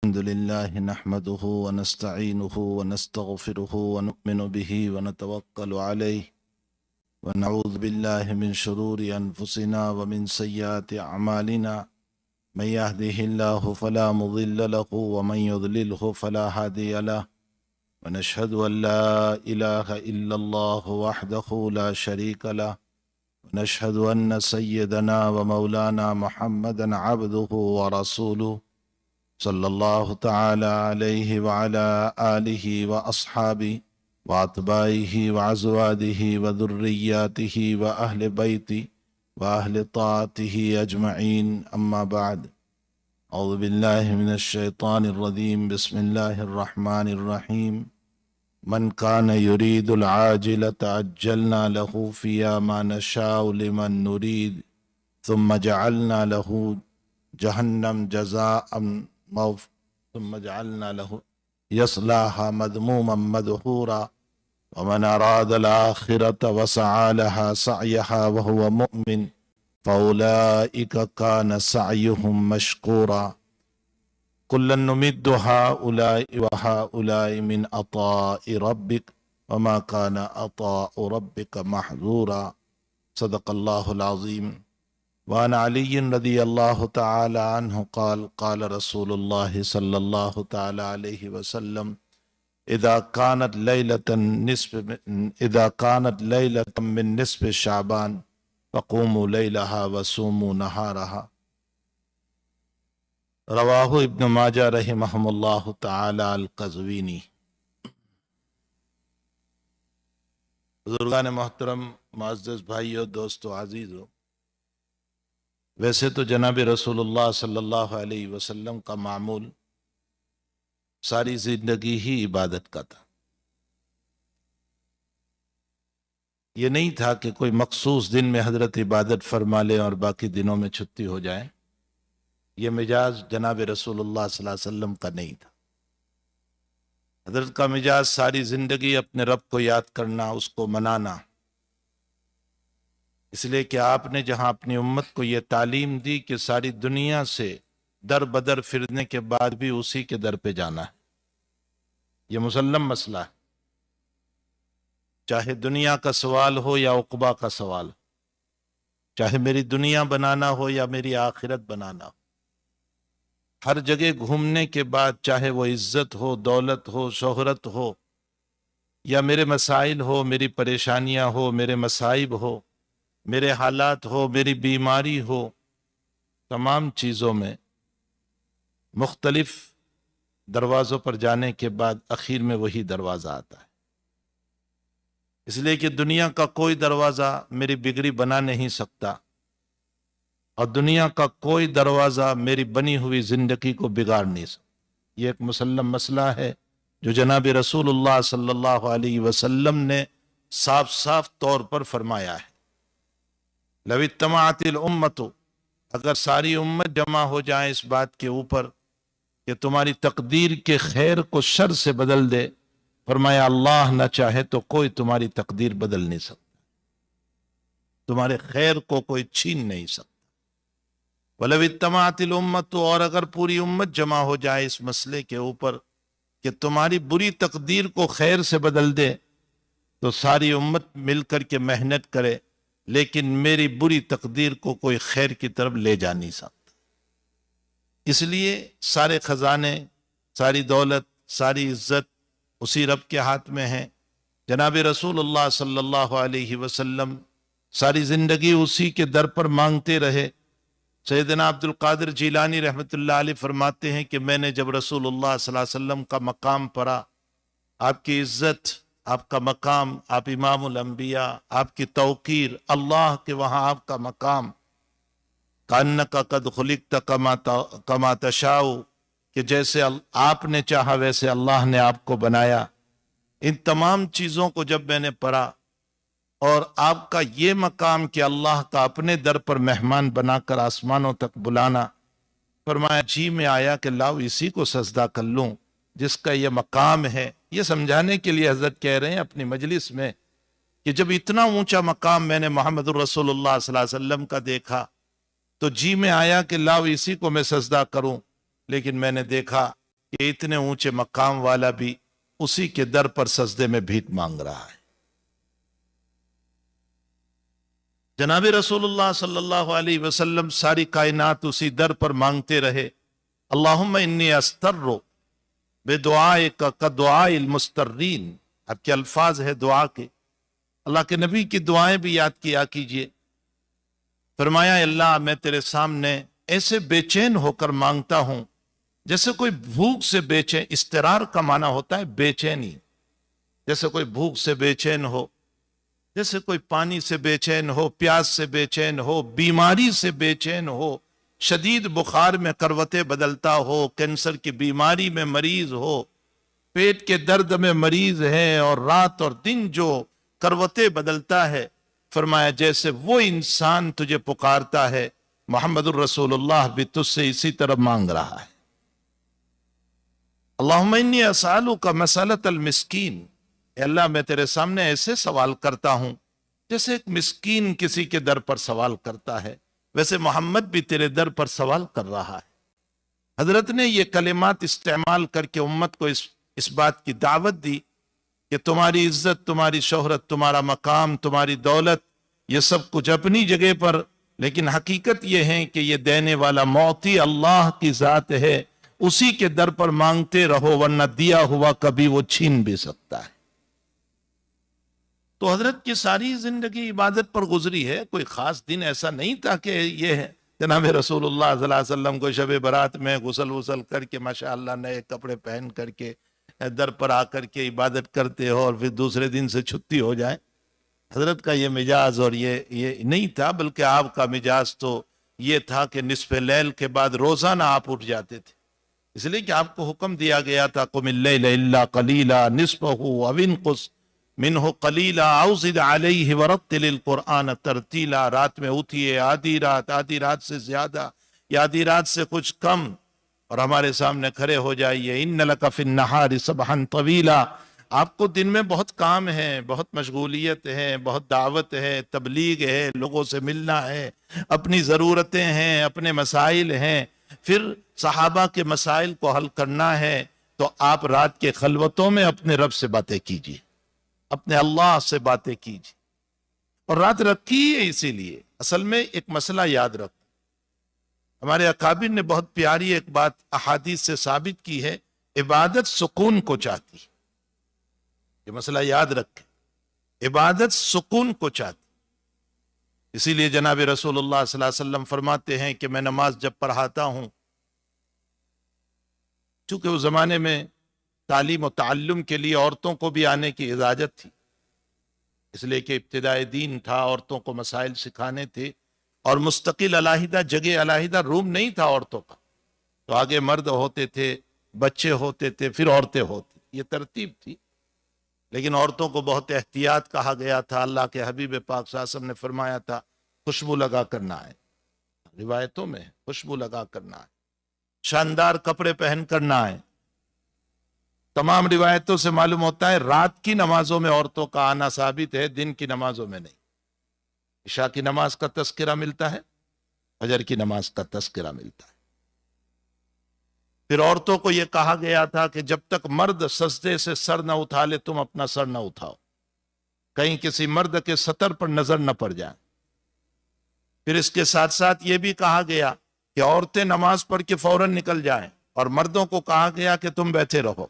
الحمد لله نحمده ونستعينه ونستغفره ونؤمن به ونتوكل عليه ونعوذ بالله من شرور أنفسنا ومن سيئات أعمالنا من يهده الله فلا مضل له ومن يضلله فلا هادي له ونشهد أن لا إله إلا الله وحده لا شريك له ونشهد أن سيدنا ومولانا محمدا عبده ورسوله صلی اللہ تعالی علیہ وعلی آلہ واصحابہ واتباعہ وازواجہ وذریاتہ واہل بیتہ واہل طاعتہ اجمعین اما بعد اعوذ باللہ من الشیطان الرجیم بسم اللہ الرحمن الرحیم من کان یرید العاجلۃ عجلنا له فیہا ما نشاء لمن نرید ثم جعلنا له جہنم جزاء ثم جعلنا له يصلاها مذموما مدحورا ومن أراد الآخرة وسعى لها سعيها وهو مؤمن فأولئك كان سعيهم مشكورا كلا نمد هؤلاء وهؤلاء من عطاء ربك وما كان عطاء ربك محظورا صدق الله العظيم وعن علي رضي الله تعالى عنه قال قال رسول الله صلى الله تعالى عليه وسلم إذا كانت ليلة من نصف شعبان فقوموا ليلها وصوموا نهارها رواه ابن ماجہ رحمهم الله تعالى القزوینی۔ بزرگان محترم، معزز بھائیو، دوستو، عزیزو، ویسے تو جناب رسول اللہ صلی اللہ علیہ وسلم کا معمول ساری زندگی ہی عبادت کا تھا۔ یہ نہیں تھا کہ کوئی مخصوص دن میں حضرت عبادت فرما لے اور باقی دنوں میں چھٹی ہو جائے۔ یہ مزاج جناب رسول اللہ صلی اللہ علیہ وسلم کا نہیں تھا۔ حضرت کا مزاج ساری زندگی اپنے رب کو یاد کرنا، اس کو منانا، اس لیے کہ آپ نے جہاں اپنی امت کو یہ تعلیم دی کہ ساری دنیا سے در بدر پھرنے کے بعد بھی اسی کے در پہ جانا ہے، یہ مسلم مسئلہ ہے، چاہے دنیا کا سوال ہو یا عقبہ کا سوال ہو، چاہے میری دنیا بنانا ہو یا میری آخرت بنانا ہو، ہر جگہ گھومنے کے بعد چاہے وہ عزت ہو، دولت ہو، شہرت ہو، یا میرے مسائل ہو، میری پریشانیاں ہو، میرے مصائب ہو، میرے حالات ہو، میری بیماری ہو، تمام چیزوں میں مختلف دروازوں پر جانے کے بعد اخیر میں وہی دروازہ آتا ہے۔ اس لیے کہ دنیا کا کوئی دروازہ میری بگڑی بنا نہیں سکتا، اور دنیا کا کوئی دروازہ میری بنی ہوئی زندگی کو بگاڑ نہیں سکتا۔ یہ ایک مسلم مسئلہ ہے جو جناب رسول اللہ صلی اللہ علیہ وسلم نے صاف صاف طور پر فرمایا ہے۔ لو اجتمعت الامت، اگر ساری امت جمع ہو جائے اس بات کے اوپر کہ تمہاری تقدیر کے خیر کو شر سے بدل دے، فرمایا اللہ نہ چاہے تو کوئی تمہاری تقدیر بدل نہیں سکتا، تمہارے خیر کو کوئی چھین نہیں سکتا۔ ولو اجتمعت الامت، اور اگر پوری امت جمع ہو جائے اس مسئلے کے اوپر کہ تمہاری بری تقدیر کو خیر سے بدل دے، تو ساری امت مل کر کے محنت کرے، لیکن میری بری تقدیر کو کوئی خیر کی طرف لے جا نہیں سکتا۔ اس لیے سارے خزانے، ساری دولت، ساری عزت اسی رب کے ہاتھ میں ہیں۔ جناب رسول اللہ صلی اللہ علیہ وسلم ساری زندگی اسی کے در پر مانگتے رہے۔ سیدنا عبد القادر جیلانی رحمۃ اللہ علیہ فرماتے ہیں کہ میں نے جب رسول اللہ صلی اللہ علیہ وسلم کا مقام پڑھا، آپ کی عزت، آپ کا مقام، آپ امام الانبیاء، آپ کی توقیر، اللہ کے وہاں آپ کا مقام، کأنک قد خلقت کما تشاء، کہ جیسے آپ نے چاہا ویسے اللہ نے آپ کو بنایا۔ ان تمام چیزوں کو جب میں نے پڑھا، اور آپ کا یہ مقام کہ اللہ کا اپنے در پر مہمان بنا کر آسمانوں تک بلانا، فرمایا جی میں آیا کہ لاؤ اسی کو سجدہ کر لوں جس کا یہ مقام ہے۔ یہ سمجھانے کے لیے حضرت کہہ رہے ہیں اپنی مجلس میں کہ جب اتنا اونچا مقام میں نے محمد الرسول اللہ صلی اللہ علیہ وسلم کا دیکھا تو جی میں آیا کہ لاؤ اسی کو میں سجدہ کروں، لیکن میں نے دیکھا کہ اتنے اونچے مقام والا بھی اسی کے در پر سجدے میں بھیک مانگ رہا ہے۔ جناب رسول اللہ صلی اللہ علیہ وسلم ساری کائنات اسی در پر مانگتے رہے، اللہم انی استر بدعائک کدعاء المسترین۔ اب کے الفاظ ہے دعا کے، اللہ کے نبی کی دعائیں بھی یاد کیا کیجئے۔ فرمایا اللہ میں تیرے سامنے ایسے بے چین ہو کر مانگتا ہوں جیسے کوئی بھوک سے بے چین، استرار کا معنی ہوتا ہے بے چینی، جیسے کوئی بھوک سے بے چین ہو، جیسے کوئی پانی سے بے چین ہو، پیاس سے بے چین ہو، بیماری سے بے چین ہو، شدید بخار میں کروٹیں بدلتا ہو، کینسر کی بیماری میں مریض ہو، پیٹ کے درد میں مریض ہے اور رات اور دن جو کروٹیں بدلتا ہے، فرمایا جیسے وہ انسان تجھے پکارتا ہے، محمد الرسول اللہ بھی تجھ سے اسی طرح مانگ رہا ہے۔ اللہم انی اسألک مسألۃ المسکین، اے اللہ میں تیرے سامنے ایسے سوال کرتا ہوں جیسے ایک مسکین کسی کے در پر سوال کرتا ہے، ویسے محمد بھی تیرے در پر سوال کر رہا ہے۔ حضرت نے یہ کلمات استعمال کر کے امت کو اس بات کی دعوت دی کہ تمہاری عزت، تمہاری شہرت، تمہارا مقام، تمہاری دولت، یہ سب کچھ اپنی جگہ پر، لیکن حقیقت یہ ہے کہ یہ دینے والا معطی اللہ کی ذات ہے، اسی کے در پر مانگتے رہو ورنہ دیا ہوا کبھی وہ چھین بھی سکتا ہے۔ تو حضرت کی ساری زندگی عبادت پر گزری ہے، کوئی خاص دن ایسا نہیں تھا کہ یہ ہے جناب رسول اللہ صلی اللہ علیہ وسلم کو شب برات میں غسل کر کے ماشاءاللہ نئے کپڑے پہن کر کے در پر آ کر کے عبادت کرتے ہو اور پھر دوسرے دن سے چھٹی ہو جائے۔ حضرت کا یہ مزاج اور یہ نہیں تھا، بلکہ آپ کا مزاج تو یہ تھا کہ نصف لیل کے بعد روزانہ آپ اٹھ جاتے تھے، اس لیے کہ آپ کو حکم دیا گیا تھا قم اللیل الا قلیلا نصفہ او انقص منہ قلیلا او زد علیہ ورتل القرآن ترتیلا۔ رات میں اٹھیے آدھی رات سے زیادہ یا آدھی رات سے کچھ کم، اور ہمارے سامنے کھڑے ہو جائیے۔ ان لک فی النہار سبحا طویلا، آپ کو دن میں بہت کام ہے، بہت مشغولیت ہے، بہت دعوت ہے، تبلیغ ہے، لوگوں سے ملنا ہے، اپنی ضرورتیں ہیں، اپنے مسائل ہیں، پھر صحابہ کے مسائل کو حل کرنا ہے، تو آپ رات کے خلوتوں میں اپنے رب سے باتیں کیجیے، اپنے اللہ سے باتیں کیجیے، اور رات رکھی ہے اسی لیے۔ اصل میں ایک مسئلہ یاد رکھو، ہمارے اکابر نے بہت پیاری ایک بات احادیث سے ثابت کی ہے، عبادت سکون کو چاہتی ہے، یہ مسئلہ یاد رکھیں، عبادت سکون کو چاہتی، اسی لیے جناب رسول اللہ صلی اللہ علیہ وسلم فرماتے ہیں کہ میں نماز جب پڑھاتا ہوں، چونکہ اس زمانے میں تعلیم و تعلم کے لیے عورتوں کو بھی آنے کی اجازت تھی، اس لیے کہ ابتدائی دین تھا، عورتوں کو مسائل سکھانے تھے، اور مستقل علیحدہ جگہ، علیحدہ روم نہیں تھا عورتوں کا، تو آگے مرد ہوتے تھے، بچے ہوتے تھے، پھر عورتیں ہوتی، یہ ترتیب تھی۔ لیکن عورتوں کو بہت احتیاط کہا گیا تھا، اللہ کے حبیب پاک صلی اللہ علیہ وسلم نے فرمایا تھا خوشبو لگا کرنا ہے، روایتوں میں خوشبو لگا کرنا ہے، شاندار کپڑے پہن کرنا ہے۔ تمام روایتوں سے معلوم ہوتا ہے رات کی نمازوں میں عورتوں کا آنا ثابت ہے، دن کی نمازوں میں نہیں۔ عشاء کی نماز کا تذکرہ ملتا ہے، فجر کی نماز کا تذکرہ ملتا ہے۔ پھر عورتوں کو یہ کہا گیا تھا کہ جب تک مرد سجدے سے سر نہ اٹھا لے تم اپنا سر نہ اٹھاؤ، کہیں کسی مرد کے سطر پر نظر نہ پڑ جائے۔ پھر اس کے ساتھ ساتھ یہ بھی کہا گیا کہ عورتیں نماز پڑھ کے فوراً نکل جائیں، اور مردوں کو کہا گیا کہ تم بیٹھے رہو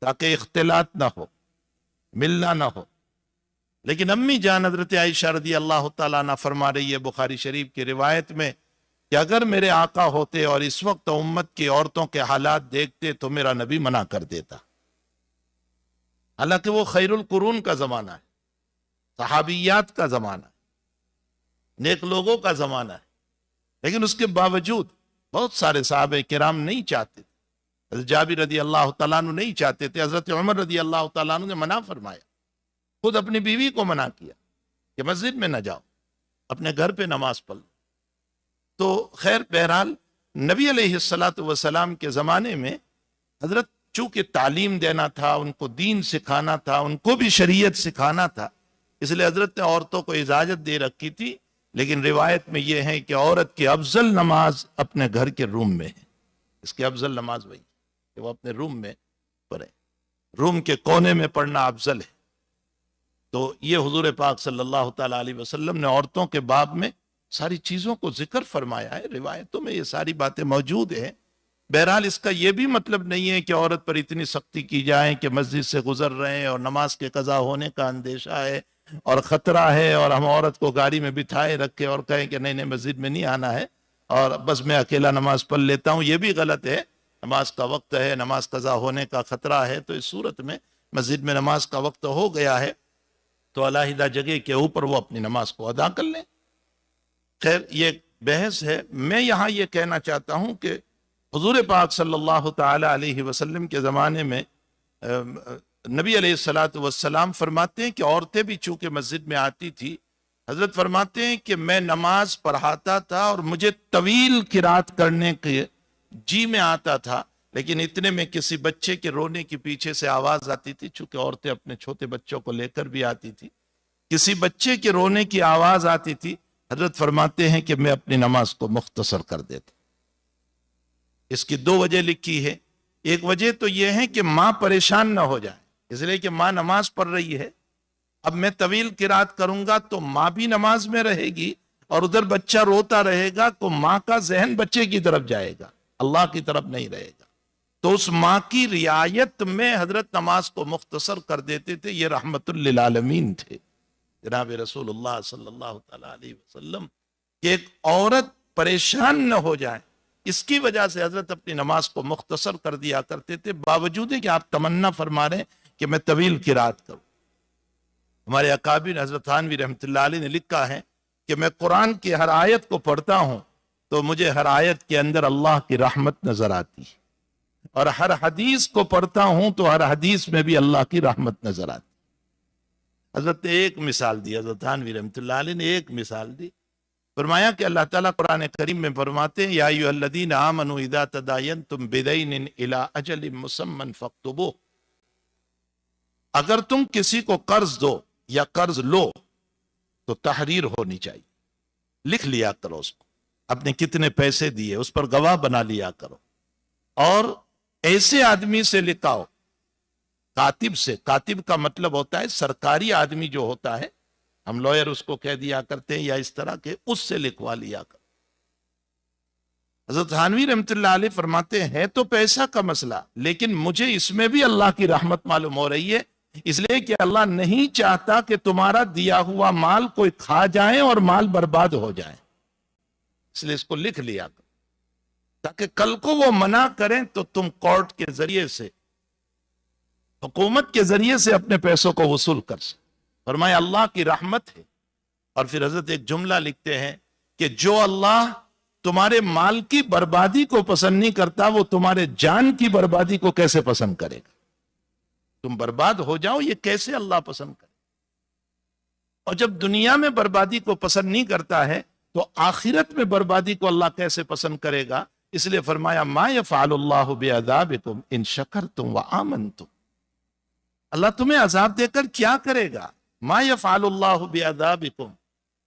تاکہ اختلاط نہ ہو، ملنا نہ ہو۔ لیکن امی جان حضرت عائشہ رضی اللہ تعالیٰ عنہ فرما رہی ہے بخاری شریف کی روایت میں کہ اگر میرے آقا ہوتے اور اس وقت امت کی عورتوں کے حالات دیکھتے تو میرا نبی منع کر دیتا۔ حالانکہ وہ خیر القرون کا زمانہ ہے، صحابیات کا زمانہ ہے، نیک لوگوں کا زمانہ ہے، لیکن اس کے باوجود بہت سارے صحابہ کرام نہیں چاہتے تھے۔ حضرت جابر رضی اللہ تعالیٰ عنہ نہیں چاہتے تھے، حضرت عمر رضی اللہ تعالیٰ عنہ نے منع فرمایا، خود اپنی بیوی کو منع کیا کہ مسجد میں نہ جاؤ، اپنے گھر پہ نماز پڑھ لو۔ تو خیر بہرحال نبی علیہ السلام کے زمانے میں حضرت چونکہ تعلیم دینا تھا، ان کو دین سکھانا تھا، ان کو بھی شریعت سکھانا تھا، اس لیے حضرت نے عورتوں کو اجازت دے رکھی تھی، لیکن روایت میں یہ ہے کہ عورت کی افضل نماز اپنے گھر کے روم میں ہے، اس کی افضل نماز وہی۔ کہ وہ اپنے روم میں پڑھیں، روم کے کونے میں پڑھنا افضل ہے۔ تو یہ حضور پاک صلی اللہ تعالیٰ علیہ وسلم نے عورتوں کے باب میں ساری چیزوں کو ذکر فرمایا ہے، روایتوں میں یہ ساری باتیں موجود ہیں۔ بہرحال اس کا یہ بھی مطلب نہیں ہے کہ عورت پر اتنی سختی کی جائے کہ مسجد سے گزر رہے ہیں اور نماز کے قضا ہونے کا اندیشہ ہے اور خطرہ ہے، اور ہم عورت کو گاڑی میں بٹھائے رکھے اور کہیں کہ نہیں نہیں مسجد میں نہیں آنا ہے اور بس میں اکیلا نماز پڑھ لیتا ہوں۔ یہ بھی غلط ہے۔ نماز کا وقت ہے، نماز قضا ہونے کا خطرہ ہے، تو اس صورت میں مسجد میں نماز کا وقت ہو گیا ہے تو علیحدہ جگہ کے اوپر وہ اپنی نماز کو ادا کر لیں۔ خیر یہ بحث ہے۔ میں یہاں یہ کہنا چاہتا ہوں کہ حضور پاک صلی اللہ تعالی علیہ وسلم کے زمانے میں نبی علیہ الصلاۃ والسلام فرماتے ہیں کہ عورتیں بھی چونکہ مسجد میں آتی تھی، حضرت فرماتے ہیں کہ میں نماز پڑھاتا تھا اور مجھے طویل قرات کرنے کے جی میں آتا تھا، لیکن اتنے میں کسی بچے کے رونے کی پیچھے سے آواز آتی تھی، چونکہ عورتیں اپنے چھوٹے بچوں کو لے کر بھی آتی تھی، کسی بچے کے رونے کی آواز آتی تھی، حضرت فرماتے ہیں کہ میں اپنی نماز کو مختصر کر دیتا۔ اس کی دو وجہ لکھی ہے۔ ایک وجہ تو یہ ہے کہ ماں پریشان نہ ہو جائے، اس لیے کہ ماں نماز پڑھ رہی ہے، اب میں طویل قرات کروں گا تو ماں بھی نماز میں رہے گی اور ادھر بچہ روتا رہے گا تو ماں کا ذہن بچے کی طرف جائے گا، اللہ کی طرف نہیں رہے گا۔ تو اس ماں کی رعایت میں حضرت نماز کو مختصر کر دیتے تھے۔ یہ رحمت للعالمین تھے جناب رسول اللہ صلی اللہ تعالی علیہ وسلم، کہ ایک عورت پریشان نہ ہو جائے، اس کی وجہ سے حضرت اپنی نماز کو مختصر کر دیا کرتے تھے، باوجود کہ آپ تمنا فرما رہے ہیں کہ میں طویل قرات کروں۔ ہمارے اکابر حضرت تھانوی رحمۃ اللہ علیہ نے لکھا ہے کہ میں قرآن کی ہر آیت کو پڑھتا ہوں تو مجھے ہر آیت کے اندر اللہ کی رحمت نظر آتی ہے، اور ہر حدیث کو پڑھتا ہوں تو ہر حدیث میں بھی اللہ کی رحمت نظر آتی ہے۔ حضرت نے ایک مثال دی، حضرت تھانوی رحمۃ اللہ علیہ نے ایک مثال دی، فرمایا کہ اللہ تعالیٰ قرآن کریم میں فرماتے ہیں یا ایھا الذین آمنوا اذا تداینتم بدین الی اجل مسمی فاکتبوہ، اگر تم کسی کو قرض دو یا قرض لو تو تحریر ہونی چاہیے، لکھ لیا کرو اس کو، اپنے کتنے پیسے دیے اس پر گواہ بنا لیا کرو، اور ایسے آدمی سے لکھاؤ، کاتب سے، کاتب کا مطلب ہوتا ہے سرکاری آدمی جو ہوتا ہے، ہم لوئر اس کو کہہ دیا کرتے ہیں یا اس طرح کے، اس سے لکھوا لیا کر۔ حضرت تھانوی رحمۃ اللہ علیہ فرماتے ہیں تو پیسہ کا مسئلہ، لیکن مجھے اس میں بھی اللہ کی رحمت معلوم ہو رہی ہے، اس لیے کہ اللہ نہیں چاہتا کہ تمہارا دیا ہوا مال کوئی کھا جائے اور مال برباد ہو جائے، اس لیے اس کو لکھ لیا کر تاکہ کل کو وہ منع کریں تو تم کورٹ کے ذریعے سے، حکومت کے ذریعے سے اپنے پیسوں کو وصول کر سکتے۔ فرمایا اللہ کی رحمت ہے۔ اور پھر حضرت ایک جملہ لکھتے ہیں کہ جو اللہ تمہارے مال کی بربادی کو پسند نہیں کرتا وہ تمہارے جان کی بربادی کو کیسے پسند کرے گا؟ تم برباد ہو جاؤ، یہ کیسے اللہ پسند کرے؟ اور جب دنیا میں بربادی کو پسند نہیں کرتا ہے تو آخرت میں بربادی کو اللہ کیسے پسند کرے گا؟ اس لیے فرمایا ما یفعل اللہ بعذابکم ان شکرتم وآمنتم، اللہ تمہیں عذاب دے کر کیا کرے گا؟ ما یفعل اللہ بعذابکم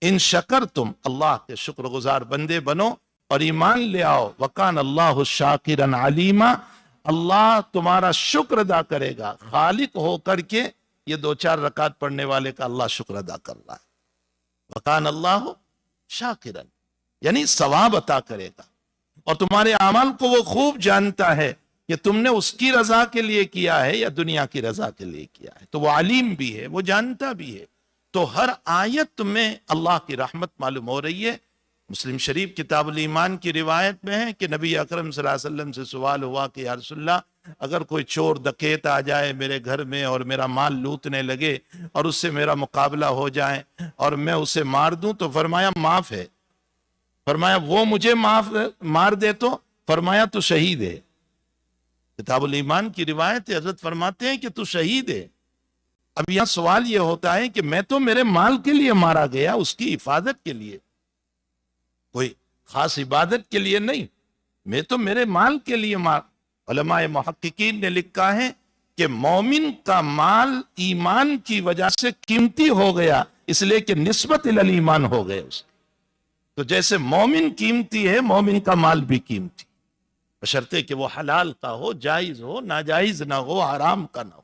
ان شکرتم، اللہ کے شکر گزار بندے بنو اور ایمان لے آؤ، وکان اللہ شاکرا علیما، اللہ تمہارا شکر ادا کرے گا، خالق ہو کر کے یہ 2-4 رکعت پڑھنے والے کا اللہ شکر ادا کر رہا ہے، وکان اللہ شاکرا، یعنی ثواب عطا کرے گا، اور تمہارے اعمال کو وہ خوب جانتا ہے کہ تم نے اس کی رضا کے لیے کیا ہے یا دنیا کی رضا کے لیے کیا ہے، تو وہ علیم بھی ہے، وہ جانتا بھی ہے۔ تو ہر آیت میں اللہ کی رحمت معلوم ہو رہی ہے۔ مسلم شریف کتاب الایمان کی روایت میں ہے کہ نبی اکرم صلی اللہ علیہ وسلم سے سوال ہوا کہ یا رسول اللہ اگر کوئی چور ڈکیت آ جائے میرے گھر میں اور میرا مال لوٹنے لگے اور اس سے میرا مقابلہ ہو جائے اور میں اسے مار دوں تو فرمایا معاف ہے، فرمایا وہ مجھے مار دے تو فرمایا تو شہید ہے۔ کتاب الایمان کی روایت حضرت فرماتے ہیں کہ تو شہید ہے۔ اب یہاں سوال یہ ہوتا ہے کہ میں تو میرے مال کے لیے مارا گیا، اس کی حفاظت کے لیے، کوئی خاص عبادت کے لیے نہیں، میں تو میرے مال کے لیے علماء محققین نے لکھا ہے کہ مومن کا مال ایمان کی وجہ سے قیمتی ہو گیا، اس لیے کہ نسبت الایمان ہو گئے اس کی۔ تو جیسے مومن قیمتی ہے، مومن کا مال بھی قیمتی۔ بشرطے کہ وہ حلال کا ہو، جائز ہو، ناجائز نہ ہو، حرام کا نہ ہو۔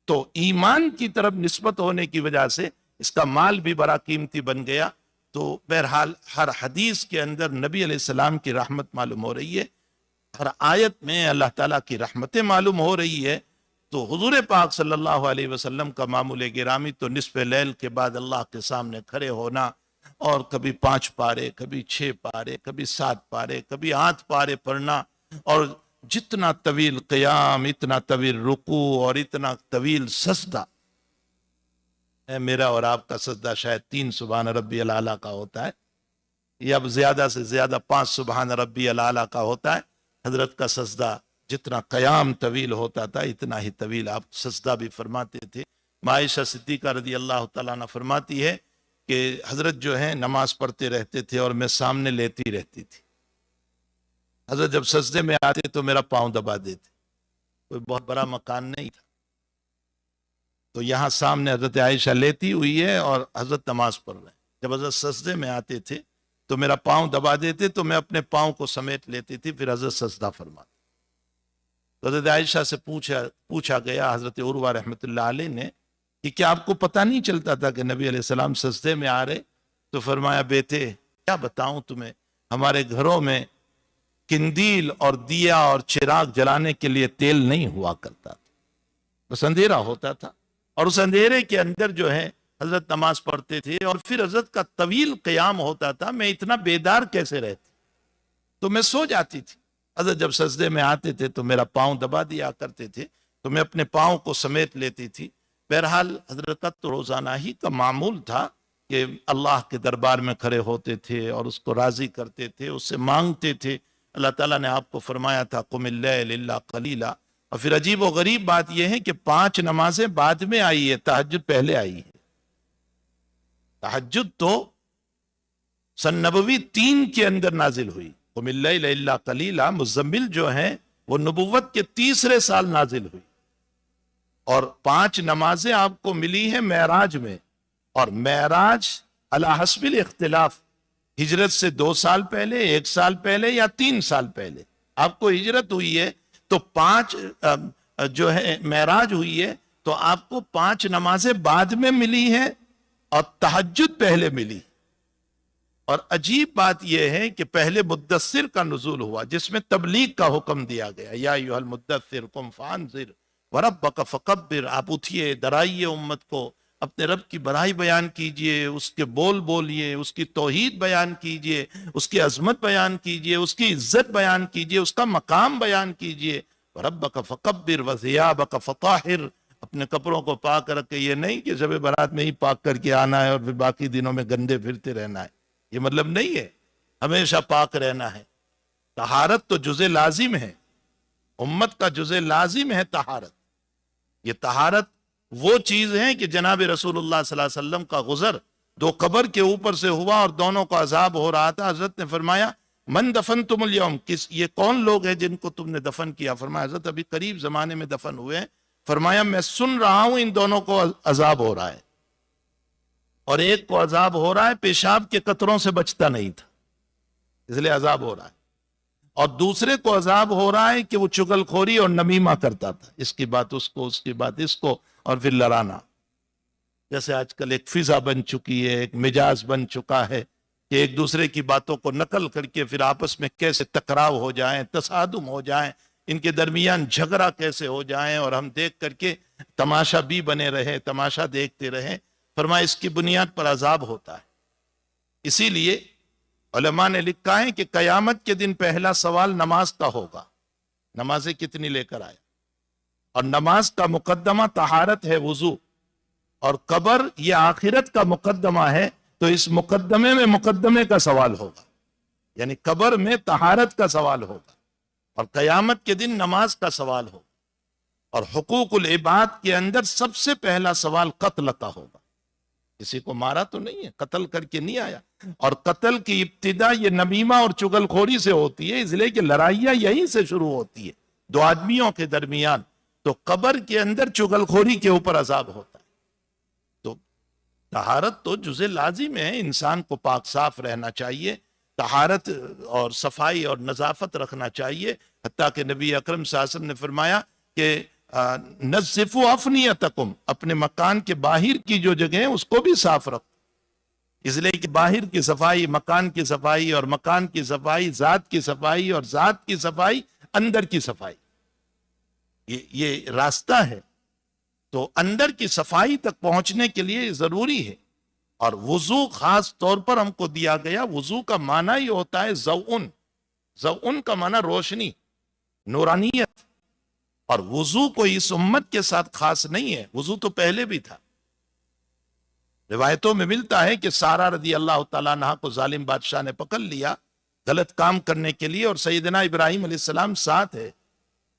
تو ایمان کی طرف نسبت ہونے کی وجہ سے اس کا مال بھی بڑا قیمتی بن گیا۔ تو بہرحال ہر حدیث کے اندر نبی علیہ السلام کی رحمت معلوم ہو رہی ہے، ہر آیت میں اللہ تعالیٰ کی رحمتیں معلوم ہو رہی ہے۔ تو حضور پاک صلی اللہ علیہ وسلم کا معمول گرامی تو نصف لیل کے بعد اللہ کے سامنے کھڑے ہونا، اور کبھی 5 پارے، کبھی 6 پارے، کبھی 7 پارے، کبھی 8 پارے پڑھنا، اور جتنا طویل قیام، اتنا طویل رکوع اور اتنا طویل سجدہ۔ میرا اور آپ کا سجدہ شاید 3 سبحان ربی الاعلیٰ کا ہوتا ہے، یا زیادہ سے زیادہ 5 سبحان ربی الاعلیٰ کا ہوتا ہے۔ حضرت کا سجدہ جتنا قیام طویل ہوتا تھا اتنا ہی طویل آپ سجدہ بھی فرماتے تھے۔ عائشہ صدیقہ رضی اللہ تعالیٰ عنہ فرماتی ہے کہ حضرت جو ہے نماز پڑھتے رہتے تھے اور میں سامنے لیتی رہتی تھی۔ حضرت جب سجدے میں آتے تو میرا پاؤں دبا دیتے، کوئی بہت بڑا مکان نہیں تھا، تو یہاں سامنے حضرت عائشہ لیتی ہوئی ہے اور حضرت نماز پڑھ رہے ہیں۔ جب حضرت سجدے میں آتے تھے تو میرا پاؤں دبا دیتے، تو میں اپنے پاؤں کو سمیٹ لیتی تھی، پھر حضرت سجدہ فرماتے۔ تو حضرت عائشہ سے پوچھا گیا حضرت عروہ رحمۃ اللہ علیہ نے کہ کیا آپ کو پتہ نہیں چلتا تھا کہ نبی علیہ السلام سجدے میں آ رہے؟ تو فرمایا بیٹے کیا بتاؤں تمہیں، ہمارے گھروں میں قندیل اور دیا اور چراغ جلانے کے لیے تیل نہیں ہوا کرتا تھا، بس اندھیرا ہوتا تھا، اور اس اندھیرے کے اندر جو ہے حضرت نماز پڑھتے تھے، اور پھر حضرت کا طویل قیام ہوتا تھا، میں اتنا بیدار کیسے رہتی، تو میں سو جاتی تھی۔ حضرت جب سجدے میں آتے تھے تو میرا پاؤں دبا دیا کرتے تھے، تو میں اپنے پاؤں کو سمیٹ لیتی تھی۔ بہرحال حضرت کا تو روزانہ ہی کا معمول تھا کہ اللہ کے دربار میں کھڑے ہوتے تھے اور اس کو راضی کرتے تھے، اس سے مانگتے تھے۔ اللہ تعالیٰ نے آپ کو فرمایا تھا قم اللیل الا قلیلا، اور پھر عجیب و غریب بات یہ ہے کہ 5 نمازیں بعد میں آئی ہے، تہجد پہلے آئی ہے۔ تہجد تو سن نبوی 3 کے اندر نازل ہوئی، قم اللیل الا قلیلا مزمل جو ہیں وہ نبوت کے 3رے سال نازل ہوئی، اور 5 نمازیں آپ کو ملی ہیں معراج میں، اور معراج علی حسب الاختلاف، ہجرت سے 2 سال پہلے، 1 سال پہلے یا 3 سال پہلے آپ کو ہجرت ہوئی ہے، تو 5 جو ہے معراج ہوئی ہے، تو آپ کو 5 نمازیں بعد میں ملی ہیں اور تہجد پہلے ملی۔ اور عجیب بات یہ ہے کہ پہلے مدثر کا نزول ہوا جس میں تبلیغ کا حکم دیا گیا، یا ایھا المدثر قم فانذر وربک فکبر، آپ اٹھیے، ڈرائیے امت کو، اپنے رب کی بڑائی بیان کیجئے، اس کے بول بولیے، اس کی توحید بیان کیجئے، اس کی عظمت بیان کیجئے، اس کی عزت بیان کیجئے، اس کا مقام بیان کیجئے۔ وربک فکبر وثیابک فطہر، اپنے کپڑوں کو پاک رکھ کے، یہ نہیں کہ شب برات میں ہی پاک کر کے آنا ہے اور پھر باقی دنوں میں گندے پھرتے رہنا ہے، یہ مطلب نہیں ہے، ہمیشہ پاک رہنا ہے۔ طہارت تو جزء لازم ہے، امت کا جزء لازم ہے طہارت۔ یہ طہارت وہ چیز ہے کہ جناب رسول اللہ صلی اللہ علیہ وسلم کا غزر 2 قبر کے اوپر سے ہوا اور دونوں کو عذاب ہو رہا تھا۔ حضرت نے فرمایا من دفنتم اليوم، یہ کون لوگ ہیں جن کو تم نے دفن کیا؟ فرمایا حضرت ابھی قریب زمانے میں دفن ہوئے ہیں۔ فرمایا میں سن رہا ہوں ان دونوں کو عذاب ہو رہا ہے، اور ایک کو عذاب ہو رہا ہے پیشاب کے قطروں سے بچتا نہیں تھا اس لیے عذاب ہو رہا ہے، اور دوسرے کو عذاب ہو رہا ہے کہ وہ چغل خوری اور نمیمہ کرتا تھا، اس کی بات اس کو، اس کی بات اس کو، اور پھر لڑانا۔ جیسے آج کل ایک فضا بن چکی ہے، ایک مجاز بن چکا ہے کہ ایک دوسرے کی باتوں کو نقل کر کے پھر آپس میں کیسے ٹکراؤ ہو جائیں، تصادم ہو جائیں، ان کے درمیان جھگڑا کیسے ہو جائیں، اور ہم دیکھ کر کے تماشا بھی بنے رہے، تماشا دیکھتے رہیں۔ فرمایا اس کی بنیاد پر عذاب ہوتا ہے۔ اسی لیے علماء نے لکھا ہے کہ قیامت کے دن پہلا سوال نماز کا ہوگا، نمازیں کتنی لے کر آئے، اور نماز کا مقدمہ طہارت ہے، وضو، اور قبر یہ آخرت کا مقدمہ ہے، تو اس مقدمے میں مقدمے کا سوال ہوگا، یعنی قبر میں طہارت کا سوال ہوگا، اور قیامت کے دن نماز کا سوال ہوگا، اور حقوق العباد کے اندر سب سے پہلا سوال قتل کا ہوگا۔ کسی کو مارا تو نہیں ہے، قتل کر کے نہیں آیا، اور قتل کی ابتدا یہ نمیمہ اور چغل خوری سے ہوتی ہے، اس لیے کہ لڑائیاں یہیں سے شروع ہوتی ہے 2 آدمیوں کے درمیان، تو قبر کے اندر چغل خوری کے اوپر عذاب ہوتا ہے۔ تو طہارت تو جزء لازم ہے، انسان کو پاک صاف رہنا چاہیے۔ طہارت اور صفائی اور نظافت رکھنا چاہیے. حتیٰ کہ نبی اکرم صلی اللہ علیہ وسلم نے فرمایا کہ نظفوا افنیتکم، اپنے مکان کے باہر کی جو جگہ ہیں اس کو بھی صاف رکھو. اس لیے کہ باہر کی صفائی مکان کی صفائی، اور مکان کی صفائی ذات کی صفائی، اور ذات کی صفائی اندر کی صفائی، یہ راستہ ہے. تو اندر کی صفائی تک پہنچنے کے لیے ضروری ہے. اور وضو خاص طور پر ہم کو دیا گیا. وضو کا معنی ہی ہوتا ہے ضوءن. ضوءن کا معنی روشنی، نورانیت. اور وضو کوئی اس امت کے ساتھ خاص نہیں ہے، وضو تو پہلے بھی تھا. روایتوں میں ملتا ہے کہ سارہ رضی اللہ تعالیٰ عنہ کو ظالم بادشاہ نے پکڑ لیا غلط کام کرنے کے لیے، اور سیدنا ابراہیم علیہ السلام ساتھ ہے.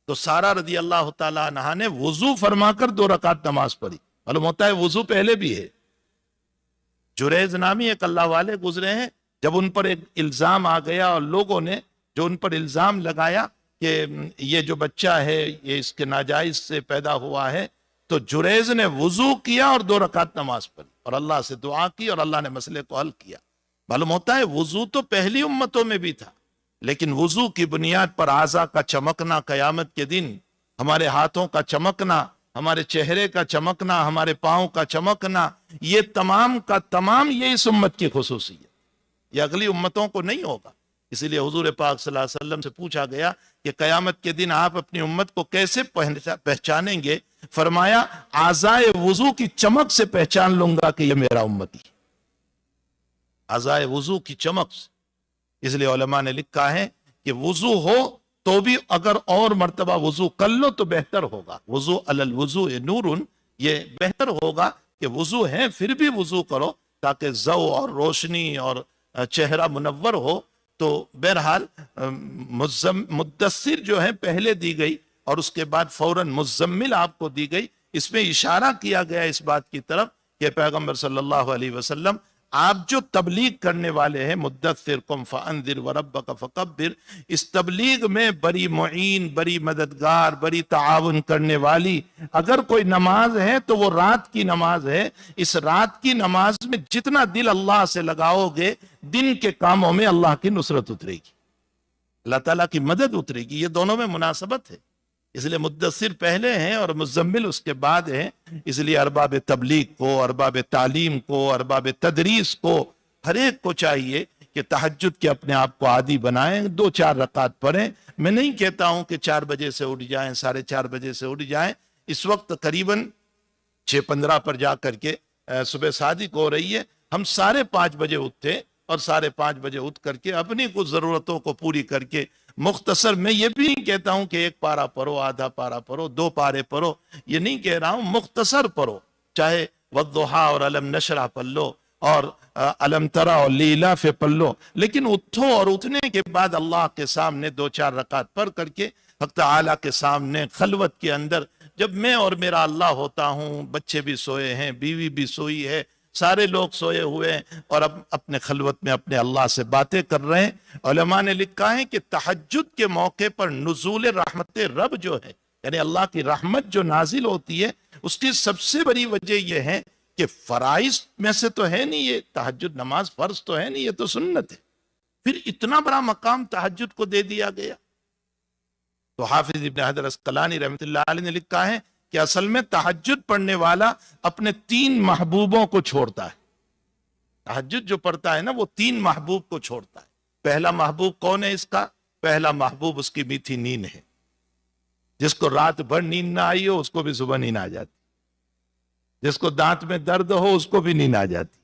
تو سارہ رضی اللہ تعالیٰ عنہ نے وضو فرما کر 2 رکعت نماز پڑھی. معلوم ہوتا ہے وضو پہلے بھی ہے. جریز نامی ایک اللہ والے گزرے ہیں، جب ان پر ایک الزام آ گیا اور لوگوں نے جو ان پر الزام لگایا کہ یہ جو بچہ ہے یہ اس کے ناجائز سے پیدا ہوا ہے، تو جریز نے وضو کیا اور 2 رکعت نماز پڑھی اور اللہ سے دعا کی اور اللہ نے مسئلے کو حل کیا. معلوم ہوتا ہے وضو تو پہلی امتوں میں بھی تھا، لیکن وضو کی بنیاد پر اعضاء کا چمکنا قیامت کے دن، ہمارے ہاتھوں کا چمکنا، ہمارے چہرے کا چمکنا، ہمارے پاؤں کا چمکنا، یہ تمام کا تمام یہ اس امت کی خصوصیت، یہ اگلی امتوں کو نہیں ہوگا. اسی لیے حضور پاک صلی اللہ علیہ وسلم سے پوچھا گیا کہ قیامت کے دن آپ اپنی امت کو کیسے پہچانیں گے؟ فرمایا اعضائے وضو کی چمک سے پہچان لوں گا کہ یہ میرا امتی. اعضائے وضو کی چمک سے. اس لیے علماء نے لکھا ہے کہ وضو ہو تو بھی اگر اور مرتبہ وضو کر لو تو بہتر ہوگا. وضو علی الوضو نور، یہ بہتر ہوگا کہ وضو ہے پھر بھی وضو کرو تاکہ ضوء اور روشنی اور چہرہ منور ہو. تو بہرحال مدثر جو ہے پہلے دی گئی اور اس کے بعد فوراً مزمل آپ کو دی گئی. اس میں اشارہ کیا گیا اس بات کی طرف کہ پیغمبر صلی اللہ علیہ وسلم آپ جو تبلیغ کرنے والے ہیں، مدثر قم فانذر وربک فکبر، اس تبلیغ میں بڑی معین، بڑی مددگار، بڑی تعاون کرنے والی اگر کوئی نماز ہے تو وہ رات کی نماز ہے. اس رات کی نماز میں جتنا دل اللہ سے لگاؤ گے، دن کے کاموں میں اللہ کی نصرت اترے گی، اللہ تعالیٰ کی مدد اترے گی. یہ دونوں میں مناسبت ہے. اس لیے مدثر پہلے ہیں اور مزمل اس کے بعد ہیں. اس لیے ارباب تبلیغ کو، ارباب تعلیم کو، ارباب تدریس کو، ہر ایک کو چاہیے کہ تہجد کے اپنے آپ کو عادی بنائیں، 2-4 رکعت پڑھیں. میں نہیں کہتا ہوں کہ 4 بجے سے اٹھ جائیں، 4:30 بجے سے اٹھ جائیں. اس وقت قریباً 6:15 پر جا کر کے صبح صادق ہو رہی ہے. ہم 5:30 بجے اٹھتے اور 5:30 بجے اٹھ کر کے اپنی کچھ ضرورتوں کو پوری کر کے مختصر، میں یہ بھی نہیں کہتا ہوں کہ 1 پارہ پڑھو، آدھا پارہ پڑھو، 2 پارے پڑھو، یہ نہیں کہہ رہا ہوں، مختصر پڑھو. چاہے والضحیٰ اور علم نشرح پڑھ لو اور علم ترى اور لیلاف پڑھ لو، لیکن اٹھو اور اٹھنے کے بعد اللہ کے سامنے 2-4 رکعت پڑھ کر کے حق تعالیٰ کے سامنے خلوت کے اندر، جب میں اور میرا اللہ ہوتا ہوں، بچے بھی سوئے ہیں، بیوی بھی سوئی ہے، سارے لوگ سوئے ہوئے ہیں اور اب اپنے خلوت میں اپنے اللہ سے باتیں کر رہے ہیں. علماء نے لکھا ہے کہ تہجد کے موقع پر نزول رحمت رب جو ہے، یعنی اللہ کی رحمت جو نازل ہوتی ہے، اس کی سب سے بڑی وجہ یہ ہے کہ فرائض میں سے تو ہے نہیں، یہ تہجد نماز فرض تو ہے نہیں، یہ تو سنت ہے. پھر اتنا بڑا مقام تہجد کو دے دیا گیا. تو حافظ ابن حجر عسقلانی رحمۃ اللہ علیہ نے لکھا ہے کہ اصل میں تہجد پڑھنے والا اپنے 3 محبوبوں کو چھوڑتا ہے. تہجد جو پڑھتا ہے نا، وہ 3 محبوب کو چھوڑتا ہے. پہلا محبوب کون ہے اس کا؟ پہلا محبوب اس کی میٹھی نیند ہے. جس کو رات بھر نیند نہ آئی ہو اس کو بھی صبح نیند آ جاتی، جس کو دانت میں درد ہو اس کو بھی نیند آ جاتی.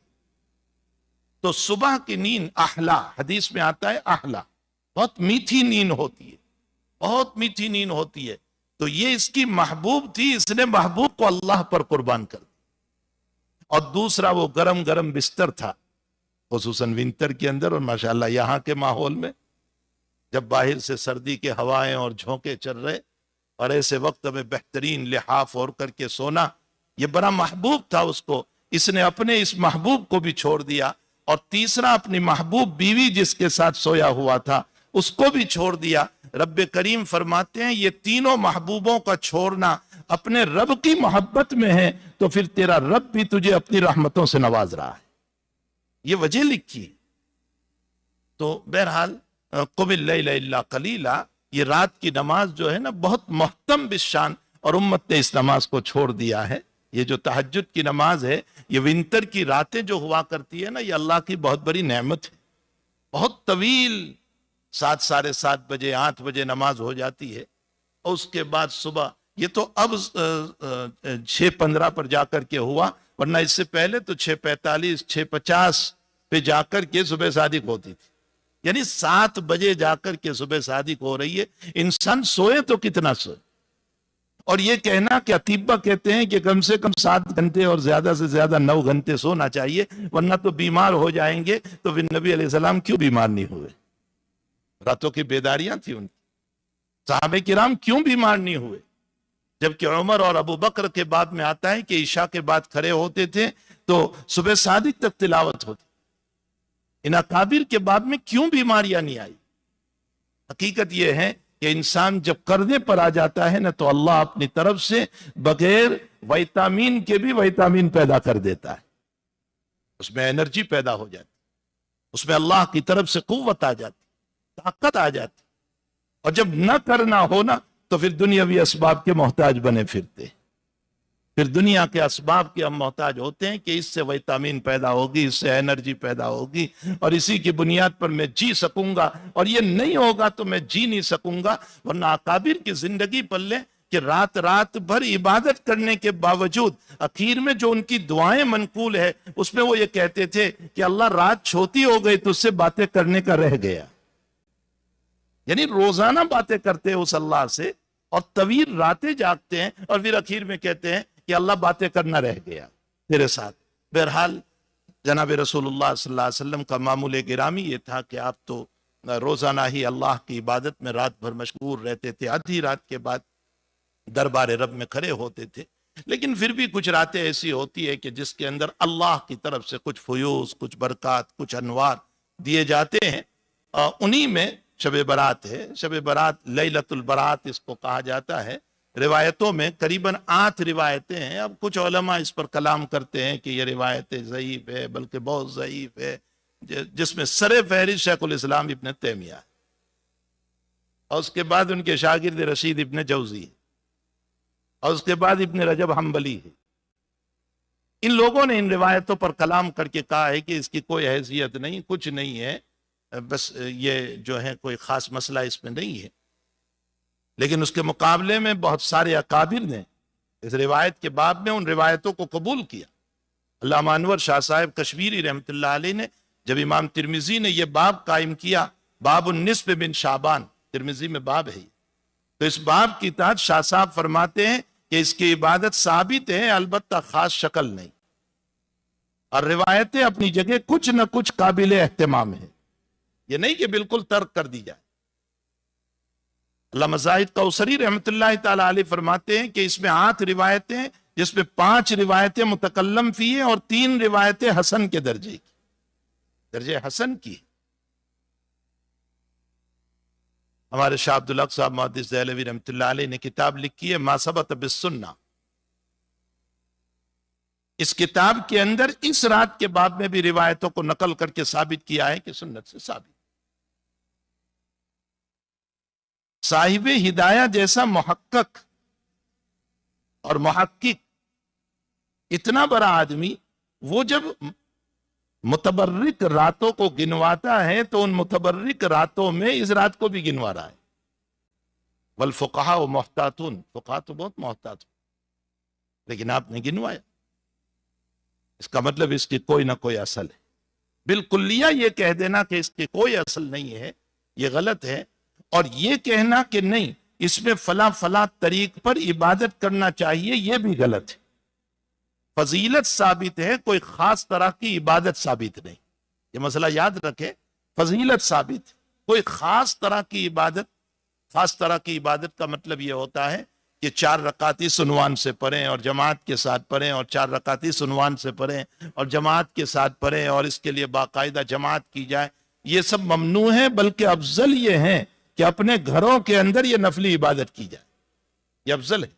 تو صبح کی نیند احلا، حدیث میں آتا ہے احلا، بہت میٹھی نیند ہوتی ہے، بہت میٹھی نیند ہوتی ہے. تو یہ اس کی محبوب تھی، اس نے محبوب کو اللہ پر قربان کر دی. اور دوسرا وہ گرم گرم بستر تھا، خصوصاً ونٹر کے اندر، اور ماشاءاللہ یہاں کے ماحول میں جب باہر سے سردی کے ہوائیں اور جھونکے چل رہے، اور ایسے وقت میں بہترین لحاف اوڑھ کر کے سونا، یہ بڑا محبوب تھا اس کو. اس نے اپنے اس محبوب کو بھی چھوڑ دیا. اور تیسرا اپنی محبوب بیوی جس کے ساتھ سویا ہوا تھا اس کو بھی چھوڑ دیا. رب کریم فرماتے ہیں یہ تینوں محبوبوں کا چھوڑنا اپنے رب کی محبت میں ہے، تو پھر تیرا رب بھی تجھے اپنی رحمتوں سے نواز رہا ہے. یہ وجہ لکھی. تو بہرحال قم اللیل الا قلیلا، یہ رات کی نماز جو ہے نا بہت محتم بالشان، اور امت نے اس نماز کو چھوڑ دیا ہے۔ یہ جو تہجد کی نماز ہے، یہ ونٹر کی راتیں جو ہوا کرتی ہے نا، یہ اللہ کی بہت بڑی نعمت ہے، بہت طویل، 7 ساڑھے 7 بجے 8 بجے نماز ہو جاتی ہے، اور اس کے بعد صبح، یہ تو اب 6:15 پر جا کر کے ہوا، ورنہ اس سے پہلے تو 6:45 6:50 پہ جا کر کے صبح صادق ہوتی تھی، یعنی 7 بجے جا کر کے صبح صادق ہو رہی ہے۔ انسان سوئے تو کتنا سوئے، اور یہ کہنا کہ اطباء کہتے ہیں کہ کم سے کم 7 گھنٹے اور زیادہ سے زیادہ 9 گھنٹے سونا چاہیے، ورنہ تو بیمار ہو جائیں گے۔ تو پھر نبی علیہ السلام کیوں بیمار نہیں ہوئے؟ راتوں کی بیداریاں تھیں ان کی۔ صحابہ کرام کیوں بیمار نہیں ہوئے؟ جبکہ عمر اور ابو بکر کے بعد میں آتا ہے کہ عشاء کے بعد کھڑے ہوتے تھے تو صبح صادق تک تلاوت ہوتی۔ ان اکابر کے بعد میں کیوں بیماریاں نہیں آئی؟ حقیقت یہ ہے کہ انسان جب قرضے پر آ جاتا ہے نا، تو اللہ اپنی طرف سے بغیر ویٹامن کے بھی ویٹامن پیدا کر دیتا ہے، اس میں انرجی پیدا ہو جاتی، اس میں اللہ کی طرف سے قوت آ جاتی، طاقت آ جاتی، اور جب نہ کرنا ہو نا تو پھر دنیاوی اسباب کے محتاج بنے پھرتے، پھر دنیا کے اسباب کے ہم محتاج ہوتے ہیں کہ اس سے ویٹامن پیدا ہوگی، اس سے انرجی پیدا ہوگی، اور اسی کی بنیاد پر میں جی سکوں گا، اور یہ نہیں ہوگا تو میں جی نہیں سکوں گا۔ ورنہ اکابر کی زندگی پر لیں کہ رات بھر عبادت کرنے کے باوجود اخیر میں جو ان کی دعائیں منقول ہے، اس میں وہ یہ کہتے تھے کہ اللہ رات چھوٹی ہو گئی تو اس سے باتیں کرنے کا رہ گیا، یعنی روزانہ باتیں کرتے ہیں اس اللہ سے، اور طویل راتیں جاگتے ہیں، اور پھر اخیر میں کہتے ہیں کہ اللہ باتیں کرنا رہ گیا تیرے ساتھ۔ بہرحال جناب رسول اللہ صلی اللہ علیہ وسلم کا معمول گرامی یہ تھا کہ آپ تو روزانہ ہی اللہ کی عبادت میں رات بھر مشغول رہتے تھے، آدھی رات کے بعد دربار رب میں کھڑے ہوتے تھے، لیکن پھر بھی کچھ راتیں ایسی ہوتی ہے کہ جس کے اندر اللہ کی طرف سے کچھ فیوز، کچھ برکات، کچھ انوار دیے جاتے ہیں، انہی میں شب برات ہے۔ شب برات لیلۃ البرات اس کو کہا جاتا ہے۔ روایتوں میں قریباً 8 روایتیں ہیں، اب کچھ علماء اس پر کلام کرتے ہیں کہ یہ روایت ضعیف ہے، بلکہ بہت ضعیف ہے، جس میں سر فہرست شیخ الاسلام ابن تیمیہ ہے، اور اس کے بعد ان کے شاگرد رشید ابن جوزی ہے، اور اس کے بعد ابن رجب حنبلی ہے۔ ان لوگوں نے ان روایتوں پر کلام کر کے کہا ہے کہ اس کی کوئی حیثیت نہیں، کچھ نہیں ہے، بس یہ جو ہے کوئی خاص مسئلہ اس میں نہیں ہے۔ لیکن اس کے مقابلے میں بہت سارے اکابر نے اس روایت کے باب میں ان روایتوں کو قبول کیا۔ علامہ انور شاہ صاحب کشمیری رحمۃ اللہ علیہ نے جب امام ترمذی نے یہ باب قائم کیا، باب النصف من شعبان، ترمذی میں باب ہے، تو اس باب کی تحت شاہ صاحب فرماتے ہیں کہ اس کی عبادت ثابت ہے، البتہ خاص شکل نہیں، اور روایتیں اپنی جگہ کچھ نہ کچھ قابل اہتمام ہیں، یہ نہیں کہ بالکل ترک کر دی جائے۔ علامہ زاہد کوثری رحمۃ اللہ تعالی علیہ فرماتے ہیں کہ اس میں 8 روایتیں، جس میں 5 روایتیں متکلم فی ہیں اور 3 روایتیں حسن کے درجے کی، درجے حسن کی۔ ہمارے شاہ عبدالحق صاحب محدث دہلوی رحمۃ اللہ علیہ نے کتاب لکھی ہے ما ثبت بالسنہ، اس کتاب کے اندر اس رات کے باب میں بھی روایتوں کو نقل کر کے ثابت کیا ہے کہ سنت سے ثابت۔ صاحب ہدایہ جیسا محقق اور محقق، اتنا بڑا آدمی، وہ جب متبرک راتوں کو گنواتا ہے تو ان متبرک راتوں میں اس رات کو بھی گنوا رہا ہے۔ والفقہاء محتاطون، فقہاء تو بہت محتاط ہو، لیکن آپ نے گنوایا، اس کا مطلب اس کی کوئی نہ کوئی اصل ہے۔ بالکلیہ یہ کہہ دینا کہ اس کی کوئی اصل نہیں ہے، یہ غلط ہے، اور یہ کہنا کہ نہیں اس میں فلاں فلاں طریق پر عبادت کرنا چاہیے، یہ بھی غلط ہے۔ فضیلت ثابت ہے، کوئی خاص طرح کی عبادت ثابت نہیں، یہ مسئلہ یاد رکھے، فضیلت ثابت، کوئی خاص طرح کی عبادت۔ خاص طرح کی عبادت کا مطلب یہ ہوتا ہے کہ 4 رکعت اس عنوان سے پڑھیں اور جماعت کے ساتھ پڑھیں، اور 4 رکعت اس عنوان سے پڑھیں اور جماعت کے ساتھ پڑھیں، اور اس کے لیے باقاعدہ جماعت کی جائے، یہ سب ممنوع ہے، بلکہ افضل یہ ہے کہ اپنے گھروں کے اندر یہ نفلی عبادت کی جائے، یہ افضل ہے۔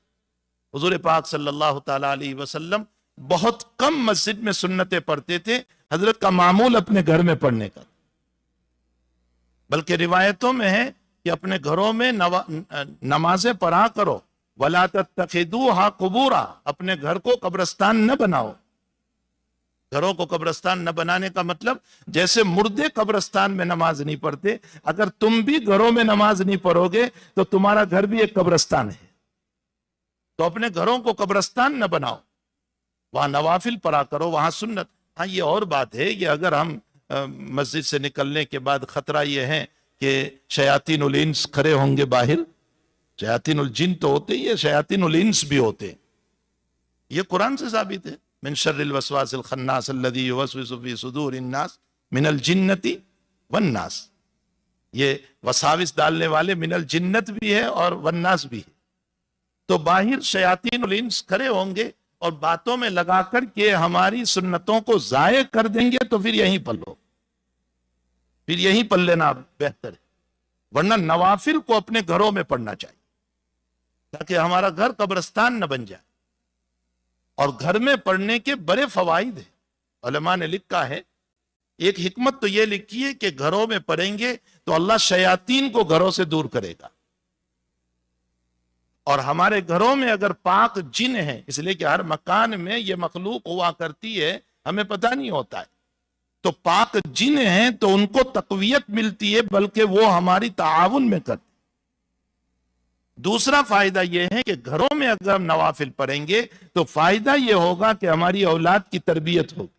حضور پاک صلی اللہ تعالی علیہ وسلم بہت کم مسجد میں سنتیں پڑھتے تھے، حضرت کا معمول اپنے گھر میں پڑھنے کا، بلکہ روایتوں میں ہے کہ اپنے گھروں میں نمازیں پڑھا کرو، وَلَا تَتَّخِذُوهَا قُبُورًا، اپنے گھر کو قبرستان نہ بناؤ۔ گھروں کو قبرستان نہ بنانے کا مطلب جیسے مردے قبرستان میں نماز نہیں پڑھتے، اگر تم بھی گھروں میں نماز نہیں پڑھو گے تو تمہارا گھر بھی ایک قبرستان ہے۔ تو اپنے گھروں کو قبرستان نہ بناؤ، وہاں نوافل پڑھا کرو، وہاں سنت۔ ہاں یہ اور بات ہے کہ اگر ہم مسجد سے نکلنے کے بعد خطرہ یہ ہے کہ شیاطین الانس کھڑے ہوں گے باہر، شیاطین الجن تو ہوتے ہی ہے، شیاطین الانس بھی ہوتے، یہ قرآن سے ثابت ہے، من شر الوسواس الخناس الذی یوسوس فی صدور الناس من الجنت والناس، یہ وساوس ڈالنے والے من الجنت بھی ہے اور والناس بھی ہے۔ تو باہر شیاطین الانس کھڑے ہوں گے اور باتوں میں لگا کر کے ہماری سنتوں کو ضائع کر دیں گے، تو پھر یہیں پڑھ لو، پھر یہیں پڑھ لینا بہتر ہے، ورنہ نوافل کو اپنے گھروں میں پڑھنا چاہیے تاکہ ہمارا گھر قبرستان نہ بن جائے۔ اور گھر میں پڑھنے کے بڑے فوائد ہیں، علماء نے لکھا ہے، ایک حکمت تو یہ لکھی ہے کہ گھروں میں پڑھیں گے تو اللہ شیاطین کو گھروں سے دور کرے گا، اور ہمارے گھروں میں اگر پاک جن ہیں، اس لیے کہ ہر مکان میں یہ مخلوق ہوا کرتی ہے، ہمیں پتہ نہیں ہوتا ہے، تو پاک جن ہیں تو ان کو تقویت ملتی ہے، بلکہ وہ ہماری تعاون میں کرتے۔ دوسرا فائدہ یہ ہے کہ گھروں میں اگر ہم نوافل پڑھیں گے تو فائدہ یہ ہوگا کہ ہماری اولاد کی تربیت ہوگی،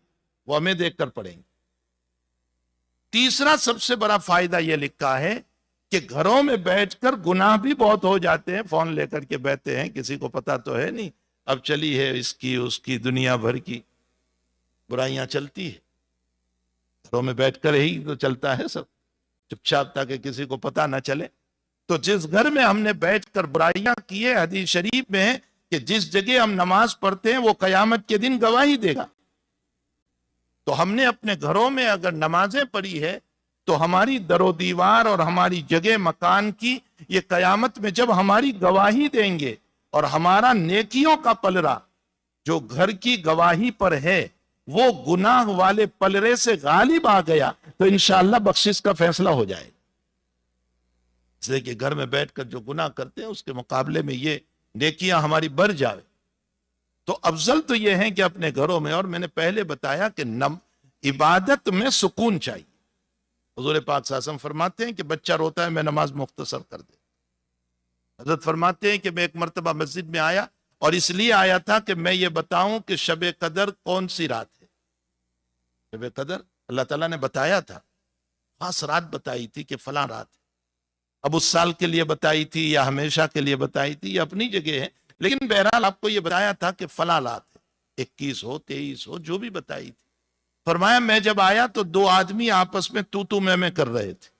وہ ہمیں دیکھ کر پڑھیں گے۔ تیسرا سب سے بڑا فائدہ یہ لکھا ہے کہ گھروں میں بیٹھ کر گناہ بھی بہت ہو جاتے ہیں، فون لے کر کے بیٹھتے ہیں، کسی کو پتا تو ہے نہیں، اب چلی ہے اس کی اس کی دنیا بھر کی برائیاں چلتی ہے، گھروں میں بیٹھ کر ہی تو چلتا ہے سب، چپ چاپ تاکہ کسی کو پتا نہ چلے۔ تو جس گھر میں ہم نے بیٹھ کر برائیاں کی ہے، حدیث شریف میں ہے کہ جس جگہ ہم نماز پڑھتے ہیں وہ قیامت کے دن گواہی دے گا۔ تو ہم نے اپنے گھروں میں اگر نمازیں پڑھی ہے تو ہماری در و دیوار اور ہماری جگہ مکان کی یہ قیامت میں جب ہماری گواہی دیں گے، اور ہمارا نیکیوں کا پلڑا جو گھر کی گواہی پر ہے وہ گناہ والے پلڑے سے غالب آ گیا تو انشاءاللہ بخشش کا فیصلہ ہو جائے گا۔ اس لیے کہ گھر میں بیٹھ کر جو گناہ کرتے ہیں اس کے مقابلے میں یہ نیکیاں ہماری بڑھ جاوے، تو افضل تو یہ ہے کہ اپنے گھروں میں، اور میں نے پہلے بتایا کہ عبادت میں سکون چاہیے۔ حضور پاک صلی اللہ علیہ وسلم فرماتے ہیں کہ بچہ روتا ہے میں نماز مختصر کر دے۔ حضرت فرماتے ہیں کہ میں ایک مرتبہ مسجد میں آیا، اور اس لیے آیا تھا کہ میں یہ بتاؤں کہ شب قدر کون سی رات ہے۔ شب قدر اللہ تعالیٰ نے بتایا تھا، خاص رات بتائی تھی کہ فلاں رات ہے، اب اس سال کے لیے بتائی تھی یا ہمیشہ کے لیے بتائی تھی، یہ اپنی جگہ ہے، لیکن بہرحال آپ کو یہ بتایا تھا کہ فلاں رات ہے، 21 ہو 23 ہو جو بھی بتائی تھی۔ فرمایا میں جب آیا تو دو آدمی آپس میں تو میں کر رہے تھے،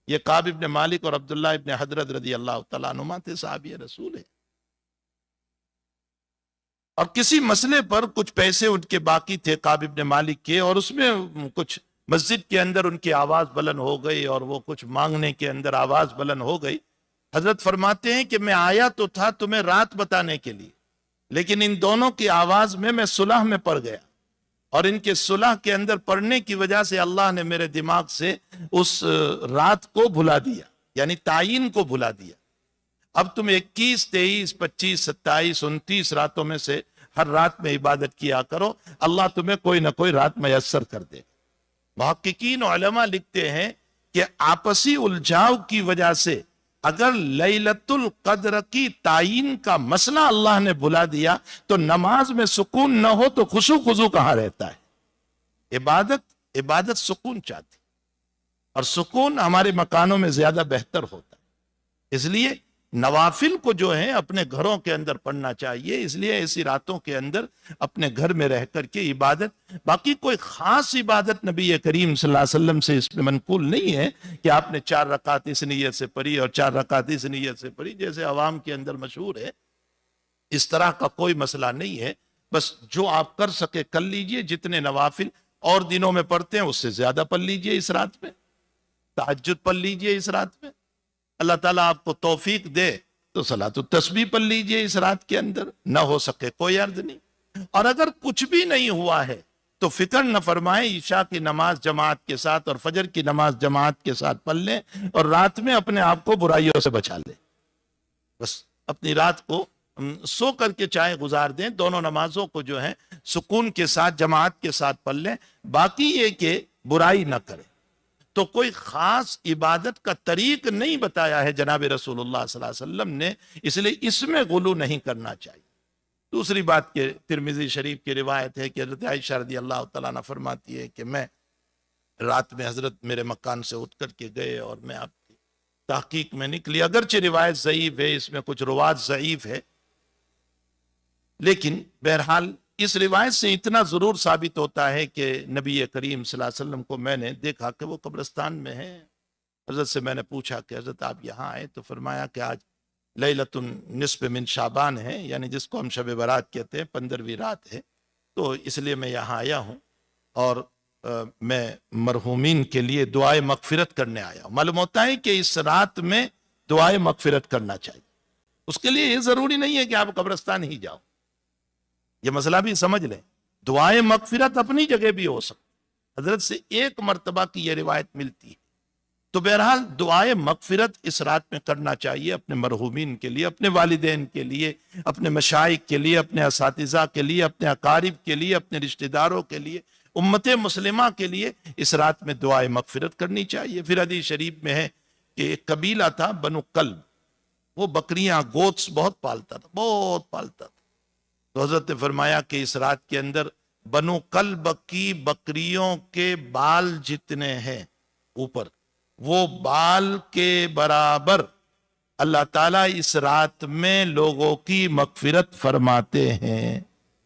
یہ کعب ابن مالک اور عبداللہ ابن حضرت رضی اللہ تعالیٰ عنہما تھے، صحابی رسول ہے، اور کسی مسئلے پر کچھ پیسے ان کے باقی تھے کعب ابن مالک کے، اور اس میں کچھ مسجد کے اندر ان کی آواز بلند ہو گئی، اور وہ کچھ مانگنے کے اندر آواز بلند ہو گئی۔ حضرت فرماتے ہیں کہ میں آیا تو تھا تمہیں رات بتانے کے لیے، لیکن ان دونوں کی آواز میں صلح میں پڑ گیا، اور ان کے صلح کے اندر پڑنے کی وجہ سے اللہ نے میرے دماغ سے اس رات کو بھلا دیا، یعنی تعین کو بھلا دیا۔ اب تم 21 23 25 27 29 راتوں میں سے ہر رات میں عبادت کیا کرو، اللہ تمہیں کوئی نہ کوئی رات میسر کر دے۔ محققین علماء لکھتے ہیں کہ آپسی الجھاؤ کی وجہ سے اگر لیلۃ القدر کی تعین کا مسئلہ اللہ نے بلا دیا تو نماز میں سکون نہ ہو تو خشوع خضوع کہاں رہتا ہے؟ عبادت سکون چاہتی، اور سکون ہمارے مکانوں میں زیادہ بہتر ہوتا ہے۔ اس لیے نوافل کو جو ہے اپنے گھروں کے اندر پڑھنا چاہیے، اس لیے ایسی راتوں کے اندر اپنے گھر میں رہ کر کے عبادت، باقی کوئی خاص عبادت نبی کریم صلی اللہ علیہ وسلم سے اس میں منقول نہیں ہے کہ آپ نے 4 رکعت اس نیت سے پڑھی اور 4 رکعت اس نیت سے پڑھی جیسے عوام کے اندر مشہور ہے، اس طرح کا کوئی مسئلہ نہیں ہے۔ بس جو آپ کر سکے کر لیجئے، جتنے نوافل اور دنوں میں پڑھتے ہیں اس سے زیادہ پڑھ لیجئے، اس رات میں تہجد پڑھ لیجئے، اس رات میں اللہ تعالیٰ آپ کو توفیق دے تو صلاۃ التسبیح پڑھ لیجئے اس رات کے اندر، نہ ہو سکے کوئی عرض نہیں۔ اور اگر کچھ بھی نہیں ہوا ہے تو فکر نہ فرمائیں، عشاء کی نماز جماعت کے ساتھ اور فجر کی نماز جماعت کے ساتھ پڑھ لیں اور رات میں اپنے آپ کو برائیوں سے بچا لیں. بس اپنی رات کو سو کر کے چاہے گزار دیں، دونوں نمازوں کو جو ہے سکون کے ساتھ جماعت کے ساتھ پڑھ لیں. باقی یہ کہ برائی نہ کریں. تو کوئی خاص عبادت کا طریق نہیں بتایا ہے جناب رسول اللہ صلی اللہ علیہ وسلم نے، اس لیے اس میں غلو نہیں کرنا چاہیے. دوسری بات کہ ترمذی شریف کی روایت ہے کہ حضرت عائشہ رضی اللہ تعالیٰ عنہ فرماتی ہے کہ میں رات میں حضرت میرے مکان سے اٹھ کر کے گئے اور میں آپ کی تحقیق میں نکلی. اگرچہ روایت ضعیف ہے، اس میں کچھ روات ضعیف ہے، لیکن بہرحال اس روایت سے اتنا ضرور ثابت ہوتا ہے کہ نبی کریم صلی اللہ علیہ وسلم کو میں نے دیکھا کہ وہ قبرستان میں ہے. حضرت سے میں نے پوچھا کہ حضرت آپ یہاں آئے؟ تو فرمایا کہ آج لیلۃ النصف من شعبان ہے، یعنی جس کو ہم شب برات کہتے ہیں، 15ویں رات ہے، تو اس لیے میں یہاں آیا ہوں اور میں مرحومین کے لیے دعائے مغفرت کرنے آیا ہوں. معلوم ہوتا ہے کہ اس رات میں دعائے مغفرت کرنا چاہیے. اس کے لیے یہ ضروری نہیں ہے کہ آپ قبرستان ہی جاؤ، یہ مسئلہ بھی سمجھ لیں. دعائے مغفرت اپنی جگہ بھی ہو سکتی. حضرت سے ایک مرتبہ کی یہ روایت ملتی ہے. تو بہرحال دعائے مغفرت اس رات میں کرنا چاہیے، اپنے مرحومین کے لیے، اپنے والدین کے لیے، اپنے مشائخ کے لیے، اپنے اساتذہ کے لیے، اپنے اقارب کے لیے، اپنے رشتہ داروں کے لیے، امت مسلمہ کے لیے اس رات میں دعائے مغفرت کرنی چاہیے. پھر حدیث شریف میں ہے کہ ایک قبیلہ تھا بنو کلب، وہ بکریاں گوٹس بہت پالتا تھا، بہت پالتا تھا. تو حضرت نے فرمایا کہ اس رات کے اندر بنو کلب کی بکریوں کے بال جتنے ہیں اوپر، وہ بال کے برابر اللہ تعالیٰ اس رات میں لوگوں کی مغفرت فرماتے ہیں.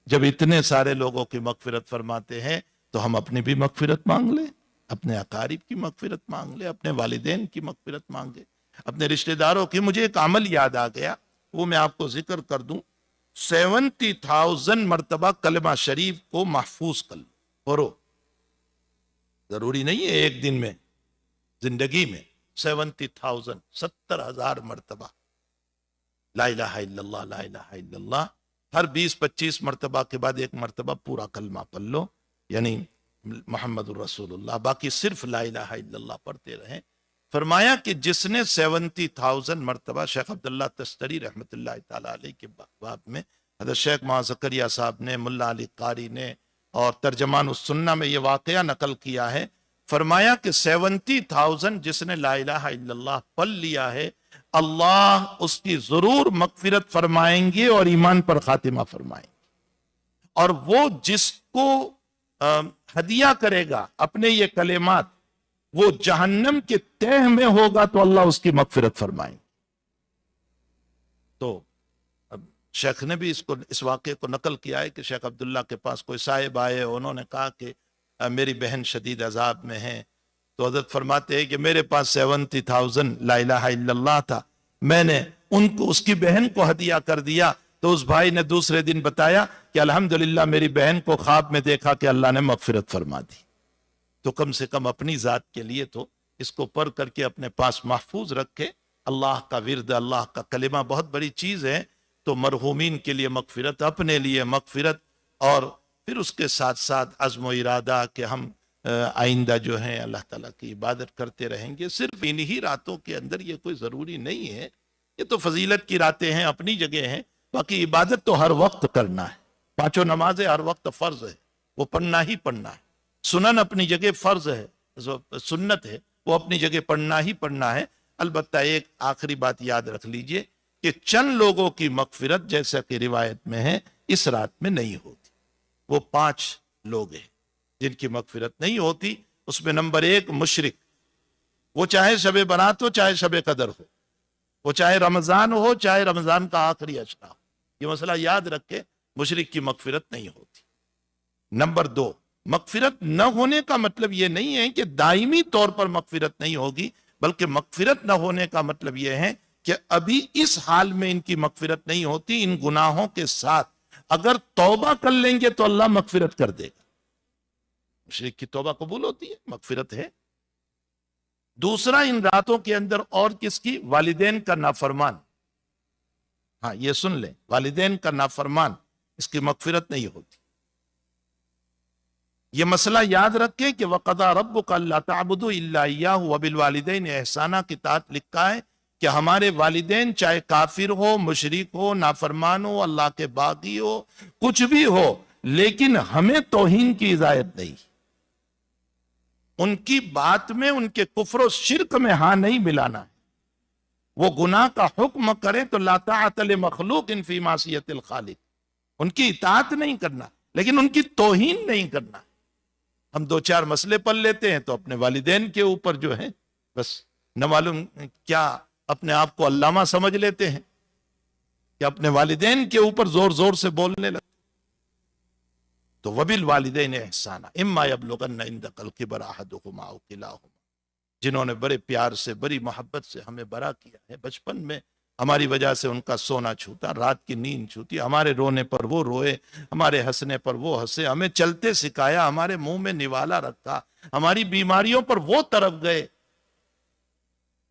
جب اتنے سارے لوگوں کی مغفرت فرماتے ہیں تو ہم اپنی بھی مغفرت مانگ لیں، اپنے اقارب کی مغفرت مانگ لیں، اپنے والدین کی مغفرت مانگیں، اپنے رشتہ داروں کی. مجھے ایک عمل یاد آ گیا، وہ میں آپ کو ذکر کر دوں. 70,000 مرتبہ کلمہ شریف کو محفوظ کر لو، پڑھو. ضروری نہیں ہے ایک دن میں، زندگی میں 70,000 70,000 مرتبہ لا الہ الا اللہ، لا الہ الا اللہ. ہر 20-25 مرتبہ کے بعد ایک مرتبہ پورا کلمہ پڑھ لو، یعنی محمد الرسول اللہ. باقی صرف لا الہ الا اللہ پڑھتے رہیں. فرمایا کہ جس نے 70,000 مرتبہ، شیخ عبداللہ تستری رحمت اللہ تعالیٰ علیہ کے باب میں حضرت شیخ مہا زکریا صاحب نے، ملا علی قاری نے اور ترجمان السنہ میں یہ واقعہ نقل کیا ہے. فرمایا کہ 70,000 جس نے لا الہ الا اللہ پڑھ لیا ہے، اللہ اس کی ضرور مغفرت فرمائیں گے اور ایمان پر خاتمہ فرمائیں گے. اور وہ جس کو ہدیہ کرے گا اپنے یہ کلمات، وہ جہنم کے تہ میں ہوگا تو اللہ اس کی مغفرت فرمائیں گے. تو اب شیخ نے بھی اس واقعے کو نقل کیا ہے کہ شیخ عبداللہ کے پاس کوئی صاحب آئے، انہوں نے کہا کہ میری بہن شدید عذاب میں ہے. تو حضرت فرماتے ہیں کہ میرے پاس 70,000 لا الہ الا اللہ تھا، میں نے اس کی بہن کو ہدیہ کر دیا. تو اس بھائی نے دوسرے دن بتایا کہ الحمدللہ میری بہن کو خواب میں دیکھا کہ اللہ نے مغفرت فرما دی. تو کم سے کم اپنی ذات کے لیے تو اس کو پڑھ کر کے اپنے پاس محفوظ رکھے. اللہ کا ورد، اللہ کا کلمہ بہت بڑی چیز ہے. تو مرحومین کے لیے مغفرت، اپنے لیے مغفرت، اور پھر اس کے ساتھ ساتھ عزم و ارادہ کہ ہم آئندہ جو ہیں اللہ تعالیٰ کی عبادت کرتے رہیں گے. صرف انہی راتوں کے اندر، یہ کوئی ضروری نہیں ہے، یہ تو فضیلت کی راتیں ہیں، اپنی جگہ ہیں. باقی عبادت تو ہر وقت کرنا ہے. 5 نمازیں ہر وقت فرض ہے، وہ پڑھنا ہی پڑھنا ہے. سنن اپنی جگہ فرض ہے، سنت ہے، وہ اپنی جگہ پڑھنا ہی پڑھنا ہے. البتہ ایک آخری بات یاد رکھ لیجئے کہ چند لوگوں کی مغفرت جیسا کہ روایت میں ہے اس رات میں نہیں ہوتی. وہ 5 لوگ ہیں جن کی مغفرت نہیں ہوتی. اس میں نمبر 1 مشرک، وہ چاہے شب برات ہو چاہے شب قدر ہو، وہ چاہے رمضان ہو چاہے رمضان کا آخری عشرہ ہو. یہ مسئلہ یاد رکھے، مشرک کی مغفرت نہیں ہوتی. نمبر 2، مغفرت نہ ہونے کا مطلب یہ نہیں ہے کہ دائمی طور پر مغفرت نہیں ہوگی، بلکہ مغفرت نہ ہونے کا مطلب یہ ہے کہ ابھی اس حال میں ان کی مغفرت نہیں ہوتی. ان گناہوں کے ساتھ اگر توبہ کر لیں گے تو اللہ مغفرت کر دے گا. مشرک کی توبہ قبول ہوتی ہے، مغفرت ہے. دوسرا، ان راتوں کے اندر اور کس کی؟ والدین کا نافرمان. ہاں یہ سن لیں، والدین کا نافرمان، اس کی مغفرت نہیں ہوتی. یہ مسئلہ یاد رکھیں کہ وَقَضَىٰ رَبُّكَ أَلَّا تَعْبُدُوا إِلَّا إِيَّاهُ وَبِالْوَالِدَيْنِ إِحْسَانًا کی تحت لکھا ہے کہ ہمارے والدین چاہے کافر ہو، مشرک ہو، نافرمان ہو، اللہ کے باغی ہو، کچھ بھی ہو، لیکن ہمیں توہین کی اجازت نہیں، ان کی بات میں ان کے کفر و شرک میں ہاں نہیں ملانا ہے۔ وہ گناہ کا حکم کریں تو لا طاعۃ لمخلوق فی معصیت الخالق، ان کی اطاعت نہیں کرنا لیکن ان کی توہین نہیں کرنا۔ ہم دو چار مسئلے پڑھ لیتے ہیں تو اپنے والدین کے اوپر جو ہے بس نہ معلوم کیا اپنے آپ کو علامہ سمجھ لیتے ہیں کہ اپنے والدین کے اوپر زور زور سے بولنے لگتے۔ تو وبالوالدین احسانا اما یبلغن عندک الکبر احدہما او کلاہما، جنہوں نے بڑے پیار سے بڑی محبت سے ہمیں بڑا کیا ہے، بچپن میں ہماری وجہ سے ان کا سونا چھوٹا، رات کی نیند چھوٹی، ہمارے رونے پر وہ روئے، ہمارے ہنسنے پر وہ ہنسے، ہمیں چلتے سکھایا، ہمارے منہ میں نوالا رکھا، ہماری بیماریوں پر وہ طرف گئے،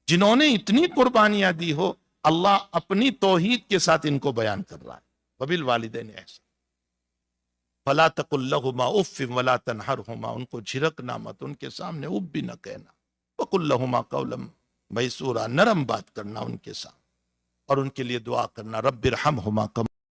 جنہوں نے اتنی قربانیاں دی ہو، اللہ اپنی توحید کے ساتھ ان کو بیان کر رہا ہے۔ وبالوالدین احسانا فلا تقل لہما اف ولا تنہرہما، ان کو جھڑکنا مت، ان کے سامنے اف بھی نہ کہنا، وقل لہما قولا میسورا، نرم بات کرنا ان کے ساتھ، اور ان کے لیے دعا کرنا رب ارحمہما کما